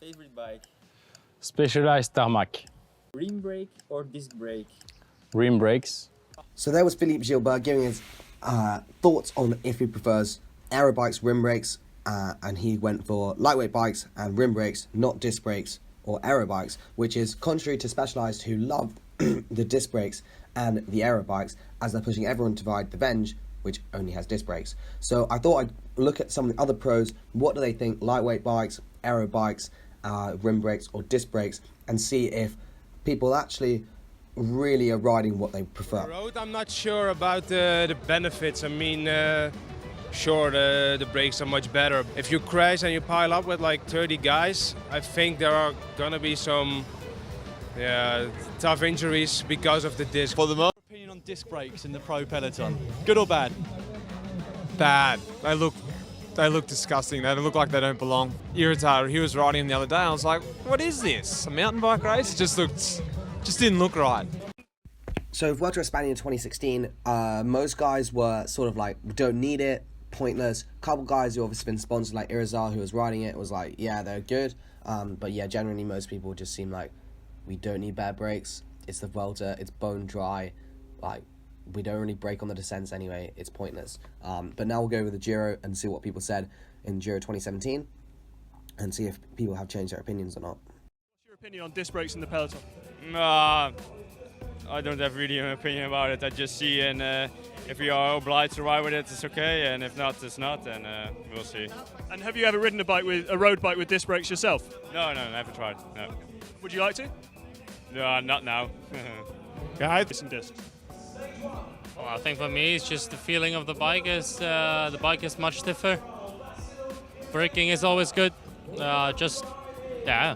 Favorite bike? Specialized tarmac. Rim brake or disc brake? Rim brakes. So there was Philippe Gilbert giving his thoughts on if he prefers aero bikes, rim brakes, and he went for lightweight bikes and rim brakes, not disc brakes or aero bikes, which is contrary to Specialized, who love the disc brakes and the aero bikes, as they're pushing everyone to ride the Venge, which only has disc brakes. So I thought I'd look at some of the other pros. What do they think? Lightweight bikes, aero bikes, rim brakes or disc brakes, and see if people actually really are riding what they prefer. On the road, I'm not sure about the benefits. I mean, sure, the brakes are much better. If you crash and you pile up with like 30 guys, I think there are gonna be some tough injuries because of the disc. For the moment, opinion on disc brakes in the pro peloton, good or bad? Bad. They look disgusting. They look like they don't belong. Irritated. He was riding them the other day. I was like, what is this? A mountain bike race? It just didn't look right. So Vuelta a España in 2016, most guys were sort of like, don't need it, pointless. A couple guys who obviously been sponsored, like Irizar, who was riding it, was like, yeah, they're good. But yeah, generally most people just seem like, we don't need bad brakes. It's the Vuelta, it's bone dry. Like, we don't really brake on the descents anyway, it's pointless. But now we'll go over the Giro and see what people said in Giro 2017 and see if people have changed their opinions or not. What's your opinion on disc brakes in the peloton? I don't have really an opinion about it. I just see, and if you are obliged to ride with it, it's okay, and if not, it's not, and we'll see. And have you ever ridden a road bike with disc brakes yourself? No, never tried. No. Would you like to? No, not now. Yeah, some discs. Well, I think for me, it's just the feeling of the bike is much stiffer. Braking is always good. I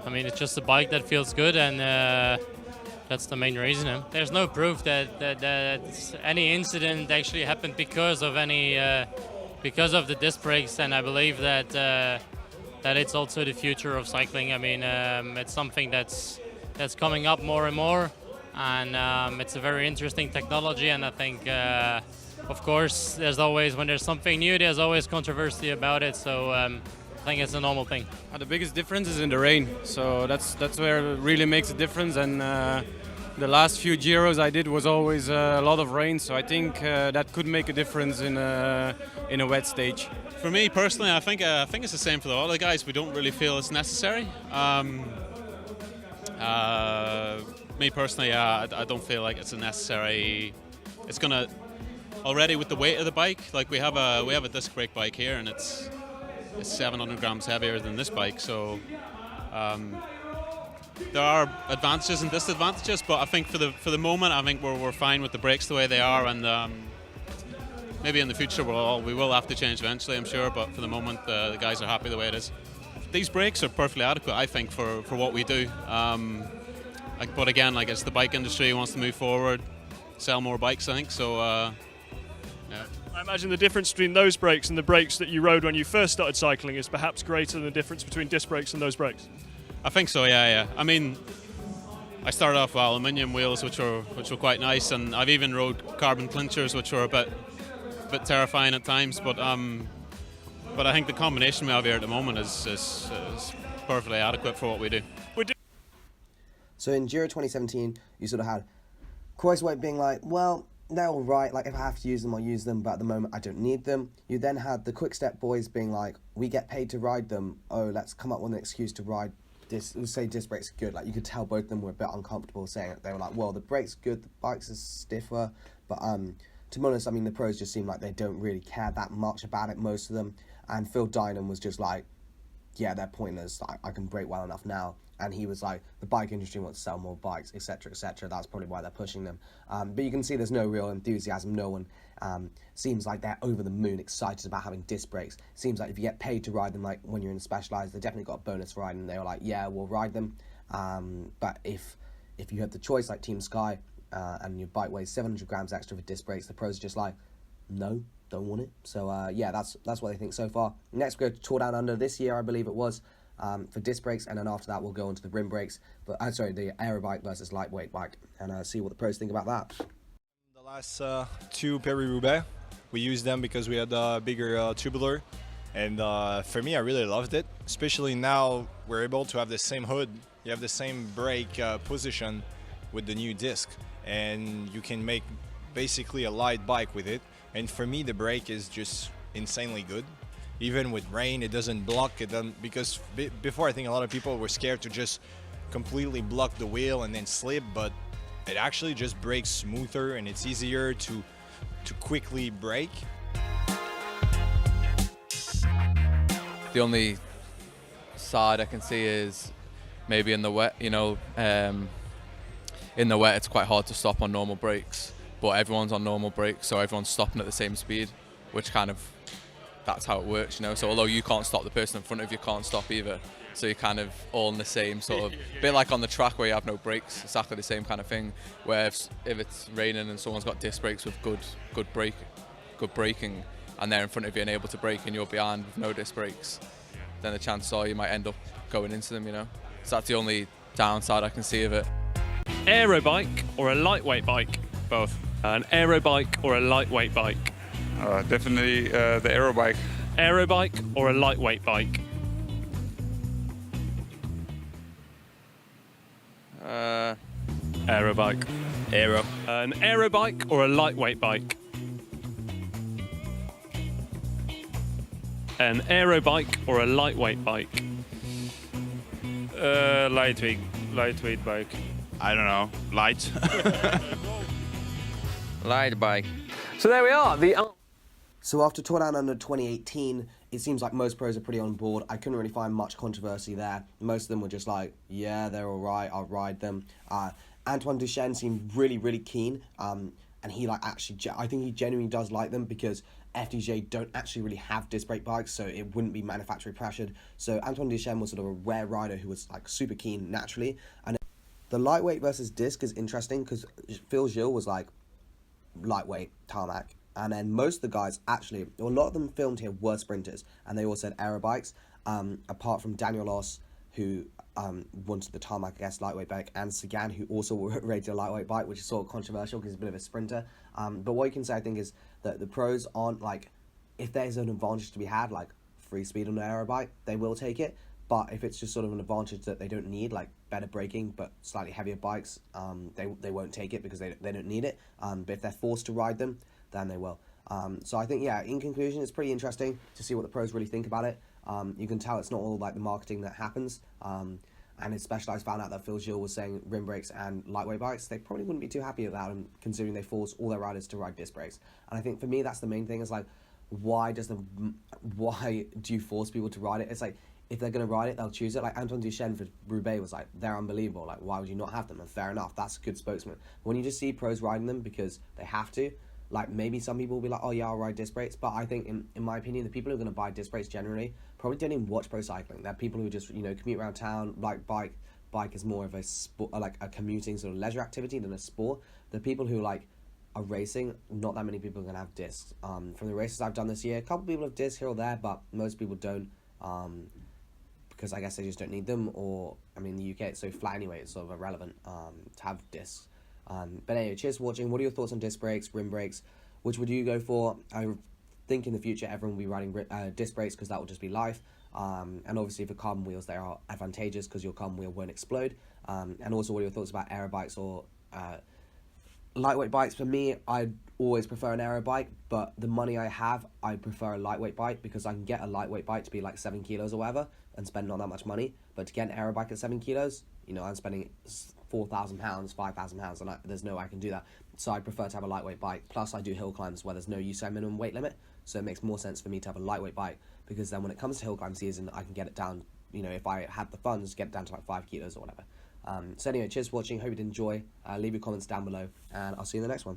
mean, it's just a bike that feels good, and that's the main reason. There's no proof that any incident actually happened because of the disc brakes, and I believe that it's also the future of cycling. I mean, it's something that's coming up more and more, and it's a very interesting technology. And I think, of course, when there's something new, there's always controversy about it. So I think it's a normal thing. The biggest difference is in the rain, so that's where it really makes a difference. And the last few Giros I did was always a lot of rain, so I think that could make a difference in a wet stage. For me personally, I think it's the same for the other guys. We don't really feel it's necessary. Me personally, I don't feel like it's a necessary. It's gonna already with the weight of the bike. Like we have a disc brake bike here, and it's 700 grams heavier than this bike. So there are advantages and disadvantages, but I think for the moment, I think we're fine with the brakes the way they are, and maybe in the future we will have to change eventually, I'm sure. But for the moment, the guys are happy the way it is. These brakes are perfectly adequate, I think, for what we do. But again, like it's the bike industry wants to move forward, sell more bikes, I think. So yeah. I imagine the difference between those brakes and the brakes that you rode when you first started cycling is perhaps greater than the difference between disc brakes and those brakes. I think so, yeah. I mean, I started off with aluminium wheels, which were quite nice, and I've even rode carbon clinchers, which were a bit terrifying at times. But I think the combination we have here at the moment is perfectly adequate for what we do. So in Giro 2017, you sort of had Kruijswijk being like, well, they're all right, like if I have to use them, I'll use them, but at the moment I don't need them. You then had the Quick Step boys being like, we get paid to ride them, oh, let's come up with an excuse to ride this, let's say disc brakes are good. Like you could tell both of them were a bit uncomfortable saying it. They were like, well, the brakes are good, the bikes are stiffer, but to be honest, I mean, the pros just seem like they don't really care that much about it, most of them, and Phil Dynam was just like, yeah, they're pointless, I can brake well enough now. And he was like, the bike industry wants to sell more bikes, etc., etc. That's probably why they're pushing them. But you can see there's no real enthusiasm. No one seems like they're over the moon excited about having disc brakes. Seems like if you get paid to ride them, like when you're in Specialized, they definitely got a bonus for riding. They were like, yeah, we'll ride them. But if you have the choice, like Team Sky, and your bike weighs 700 grams extra for disc brakes, the pros are just like, no, don't want it. So yeah, that's what they think so far. Next, we go to Tour Down Under this year, I believe it was. For disc brakes, and then after that we'll go on to the rim brakes, but the aero bike versus lightweight bike, and see what the pros think about that. The last two Paris-Roubaix, we used them because we had a bigger tubular, And for me, I really loved it, especially now we're able to have the same hood, you have the same brake position with the new disc, and you can make basically a light bike with it. And for me, the brake is just insanely good. Even with rain, it doesn't block it, because before I think a lot of people were scared to just completely block the wheel and then slip, but it actually just brakes smoother and it's easier to quickly brake. The only side I can see is maybe in the wet, in the wet it's quite hard to stop on normal brakes, but everyone's on normal brakes, so everyone's stopping at the same speed, which kind of, that's how it works, So although you can't stop, the person in front of you can't stop either. So you're kind of all in the same sort of, bit like on the track where you have no brakes, exactly the same kind of thing, where if it's raining and someone's got disc brakes with good braking, and they're in front of you and able to brake and you're behind with no disc brakes, then the chances are you might end up going into them, So that's the only downside I can see of it. Aero bike or a lightweight bike? Both. An aero bike or a lightweight bike? Definitely the Aero bike. Aero bike or a lightweight bike? Aero bike. Aero. An aero bike or a lightweight bike? An aero bike or a lightweight bike? Lightweight bike. I don't know. Light. Light bike. So there we are. So after Tour Down Under 2018, it seems like most pros are pretty on board. I couldn't really find much controversy there. Most of them were just like, yeah, they're all right, I'll ride them. Antoine Duchesne seemed really, really keen. And he I think he genuinely does like them, because FDJ don't actually really have disc brake bikes, so it wouldn't be manufacturer pressured. So Antoine Duchesne was sort of a rare rider who was like super keen naturally. And the lightweight versus disc is interesting, because Phil Gilles was like lightweight tarmac. And then most of the guys, actually, a lot of them filmed here were sprinters, and they all said aero bikes, apart from Daniel Loss, who wanted the tarmac, I guess, lightweight bike, and Sagan, who also rated a lightweight bike, which is sort of controversial because he's a bit of a sprinter. But what you can say, I think, is that the pros aren't, like, if there's an advantage to be had, like free speed on an aero bike, they will take it. But if it's just sort of an advantage that they don't need, like better braking but slightly heavier bikes, they won't take it because they don't need it. But if they're forced to ride them, then they will. So I think, yeah, in conclusion, it's pretty interesting to see what the pros really think about it. You can tell it's not all like the marketing that happens. And it's Specialized found out that Phil Gilles was saying rim brakes and lightweight bikes, they probably wouldn't be too happy about them, considering they force all their riders to ride disc brakes. And I think for me, that's the main thing, is like, why do you force people to ride it? It's like, if they're going to ride it, they'll choose it. Like Antoine Duchesne for Roubaix was like, they're unbelievable. Like, why would you not have them? And fair enough, that's a good spokesman. When you just see pros riding them because they have to, like, maybe some people will be like, oh yeah, I'll ride disc brakes. But I think, in my opinion, the people who are going to buy disc brakes generally probably don't even watch pro cycling. They're people who just, commute around town, like bike is more of a sport, like a commuting sort of leisure activity than a sport. The people who are racing, not that many people are going to have discs. From the races I've done this year, a couple people have discs here or there, but most people don't, because I guess they just don't need them, or, in the UK it's so flat anyway, it's sort of irrelevant to have discs. But anyway, cheers for watching. What are your thoughts on disc brakes, rim brakes? Which would you go for? I think in the future everyone will be riding disc brakes, because that will just be life. And obviously for carbon wheels, they are advantageous because your carbon wheel won't explode. And also, what are your thoughts about aero bikes or lightweight bikes? For me, I'd always prefer an aero bike, but the money I have, I prefer a lightweight bike, because I can get a lightweight bike to be like 7 kilos or whatever and spend not that much money. But to get an aero bike at 7 kilos, I'm spending £4,000, £5,000, and there's no way I can do that. So I prefer to have a lightweight bike. Plus, I do hill climbs where there's no UCI minimum weight limit, so it makes more sense for me to have a lightweight bike, because then when it comes to hill climb season, I can get it down, if I had the funds, get it down to like 5 kilos or whatever. So anyway, cheers for watching. Hope you did enjoy. Leave your comments down below, and I'll see you in the next one.